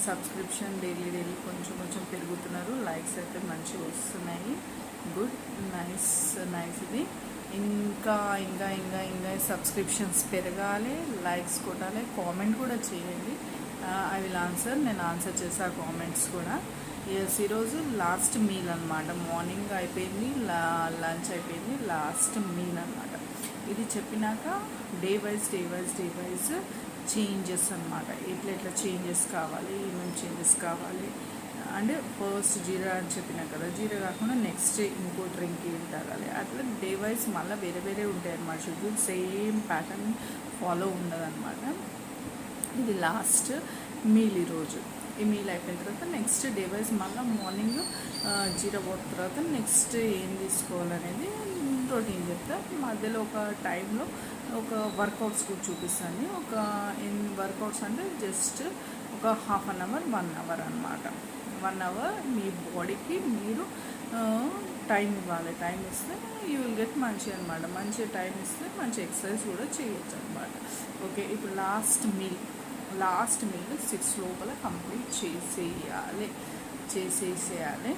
Subscription daily కొంచెం కొంచెం పెరుగుతున్నారు. లైక్స్ అయితే మంచిగా వస్తున్నాయి. గుడ్, నైస్ ఇది. ఇంకా ఇంకా ఇంకా ఇంకా సబ్స్క్రిప్షన్స్ పెరగాలి, లైక్స్ కొట్టాలి, కామెంట్ కూడా చేయండి. ఐ విల్ ఆన్సర్, నేను ఆన్సర్ చేసా కామెంట్స్ కూడా. ఎస్, ఈరోజు లాస్ట్ మీల్ అనమాట. మార్నింగ్ అయిపోయింది, లంచ్ అయిపోయింది, లాస్ట్ మీల్ అనమాట. ఇది చెప్పినాక డే వైజ్ చేంజెస్ అనమాట. ఎట్లా చేంజెస్ కావాలి, ఏమేమి చేంజెస్ కావాలి అంటే ఫస్ట్ జీరా అని చెప్పినా కదా, జీరా కాకుండా నెక్స్ట్ ఇంకో డ్రింక్ ఏం తాగాలి, అట్లా డే వైజ్ మళ్ళీ వేరే ఉంటాయి అన్నమాట. షెడ్యూల్ సేమ్ ప్యాటర్న్ ఫాలో ఉండదన్నమాట. ఇది లాస్ట్ మీల్ ఈరోజు. ఈ మీల్ అయిపోయిన తర్వాత నెక్స్ట్ డే వైజ్ మళ్ళీ మార్నింగ్ జీరా వాటర్ తర్వాత నెక్స్ట్ ఏం తీసుకోవాలనేది రొటీన్ చెప్తా. మధ్యలో ఒక టైంలో ఒక వర్కౌట్స్ కూడా చూపిస్తాను. ఒక వర్కౌట్స్ అంటే జస్ట్ ఒక హాఫ్ అన్ అవర్ 1 అవర్ అనమాట. 1 అవర్ మీ బాడీకి మీరు టైం ఇవ్వాలి. టైం ఇస్తే యూ విల్ గెట్ మంచి అనమాట. మంచి టైం ఇస్తే మంచి ఎక్సర్సైజ్ కూడా చేయొచ్చు అనమాట. ఓకే, ఇప్పుడు లాస్ట్ మీల్ 6 లోపల కంప్లీట్ చేసేయాలి.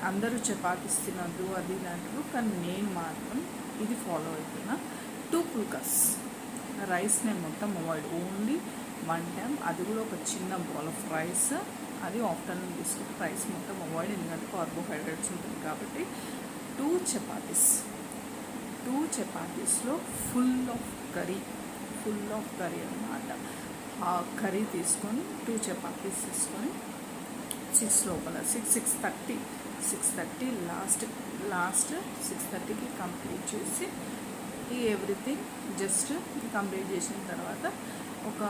అందరూ చపాతీస్ తినద్దు అది అంటారు, కానీ నేను మాత్రం ఇది ఫాలో అవుతున్నా. 2 పుల్కాస్ రైస్ నేను మొత్తం అవాయిడ్, ఓన్లీ 1 టైం, అది కూడా ఒక చిన్న బౌల్ ఆఫ్ రైస్. అది ఆఫ్టర్నూన్ తీసుకుంటే రైస్ మొత్తం అవాయిడ్, ఎందుకంటే కార్బోహైడ్రేట్స్ ఉంటుంది కాబట్టి. 2 చపాతీస్లో ఫుల్ ఆఫ్ కర్రీ అనమాట. ఆ కర్రీ తీసుకొని 2 చపాతీస్ తీసుకొని 6 లోపల 6:30 లాస్ట్ 6:30కి కంప్లీట్ చేసి ఈ ఎవ్రీథింగ్ జస్ట్ కంప్లీట్ చేసిన తర్వాత ఒక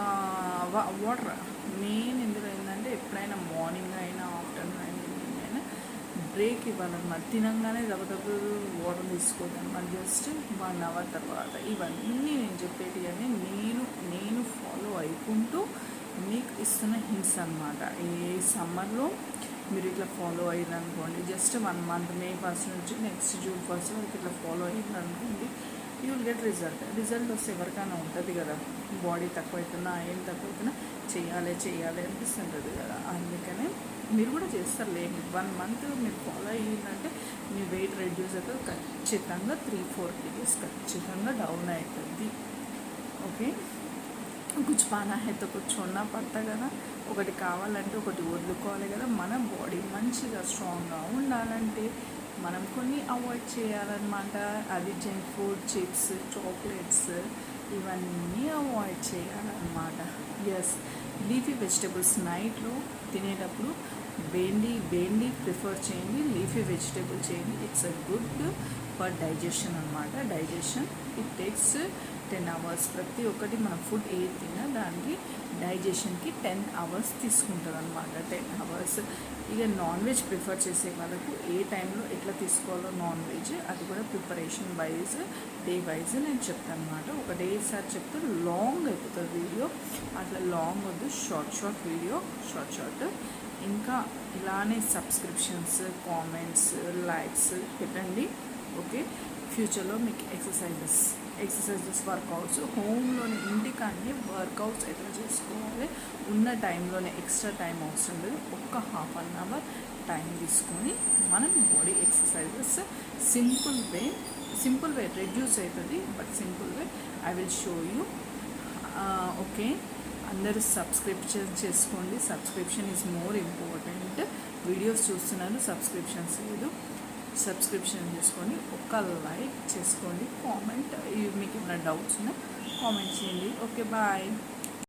వాటర్ మెయిన్ ఇందులో ఏంటంటే ఎప్పుడైనా మార్నింగ్ అయినా ఆఫ్టర్నూన్ అయినా ఈవినింగ్ అయినా బ్రేక్ ఇవ్వాలన్నమాట. తినంగానే దెబ్బ వాటర్ తీసుకోవద్దన్నమాట. జస్ట్ 1 అవర్ తర్వాత ఇవన్నీ నేను చెప్పేటివి అని నేను ఫాలో అయికుంటూ మీకు ఇస్తున్న హింట్స్ అనమాట. ఈ సమ్మర్లో మీరు ఇట్లా ఫాలో అయ్యారనుకోండి, జస్ట్ 1 మంత్ మే 1 నుంచి నెక్స్ట్ జూన్ 1 వరకు ఇట్లా ఫాలో అయ్యారనుకోండి, యూ విల్ గెట్ రిజల్ట్ వస్తే ఎవరికైనా ఉంటుంది కదా, బాడీ తక్కువైతున్నా ఏం తక్కువైతున్నా చేయాలి అనిపిస్తుంటుంది కదా. అందుకనే మీరు కూడా చేస్తారులే. 1 మంత్ మీరు ఫాలో అయ్యిందంటే మీ వెయిట్ రెడ్యూస్ అవుతుంది. ఖచ్చితంగా 3-4 kgs ఖచ్చితంగా డౌన్ అవుతుంది. ఓకే, కుछ पाना है तो कुछ छोड़ना पड़ता కదా. ఒకటి కావాలంటే ఒకటి వదులుకోవాలి కదా. మన బాడీ మంచిగా స్ట్రాంగ్గా ఉండాలంటే మనం కొన్ని అవాయిడ్ చేయాలన్నమాట. అది జంక్ ఫుడ్, చిప్స్, చాక్లెట్స్ ఇవన్నీ అవాయిడ్ చేయాలన్నమాట. ఎస్, లీఫీ వెజిటబుల్స్ నైట్లో తినేటప్పుడు బెండి ప్రిఫర్ చేయండి, లీఫీ వెజిటబుల్ చేయండి. It's a good for digestion అనమాట. Digestion it takes 10 hours. ప్రతి ఒక్కటి మనం ఫుడ్ ఏది తిన్నా దానికి డైజెషన్కి 10 hours తీసుకుంటుంది అనమాట. 10 hours. ఇక నాన్ వెజ్ ప్రిఫర్ చేసే వాళ్ళకు ఏ టైంలో ఎట్లా తీసుకోవాలో నాన్ వెజ్ అది కూడా ప్రిపరేషన్ వైజ్ డే వైజ్ నేను చెప్తాను అనమాట. ఒక డే సార్ చెప్తే లాంగ్ అయిపోతుంది వీడియో, అట్లా లాంగ్ వద్దు, షార్ట్ వీడియో, షార్ట్. ఇంకా ఇలానే సబ్స్క్రిప్షన్స్, కామెంట్స్, లైక్స్ పెట్టండి. ఓకే, ఫ్యూచర్లో మీకు ఎక్సర్సైజెస్ వర్కౌట్స్ హోమ్లోని ఇంటికాన్ని వర్కౌట్స్ ఎట్లా చేసుకోవాలి, ఉన్న టైంలోనే ఎక్స్ట్రా టైం అవసరం లేదు. ఒక్క హాఫ్ అన్ అవర్ టైం తీసుకొని మనం body exercises simple way reduce అవుతుంది, but simple way I will show you. Okay, అందరూ సబ్స్క్రిప్షన్ చేసుకోండి. Subscription is more important. Videos చూస్తున్నాను, సబ్స్క్రిప్షన్స్ లేదు. సబ్స్క్రిప్షన్ చేసుకొని ఒక లైక్ చేసుకోండి, కామెంట్, మీకు ఏమైనా డౌట్స్ ఉన్నా కామెంట్ చేయండి. Okay, bye.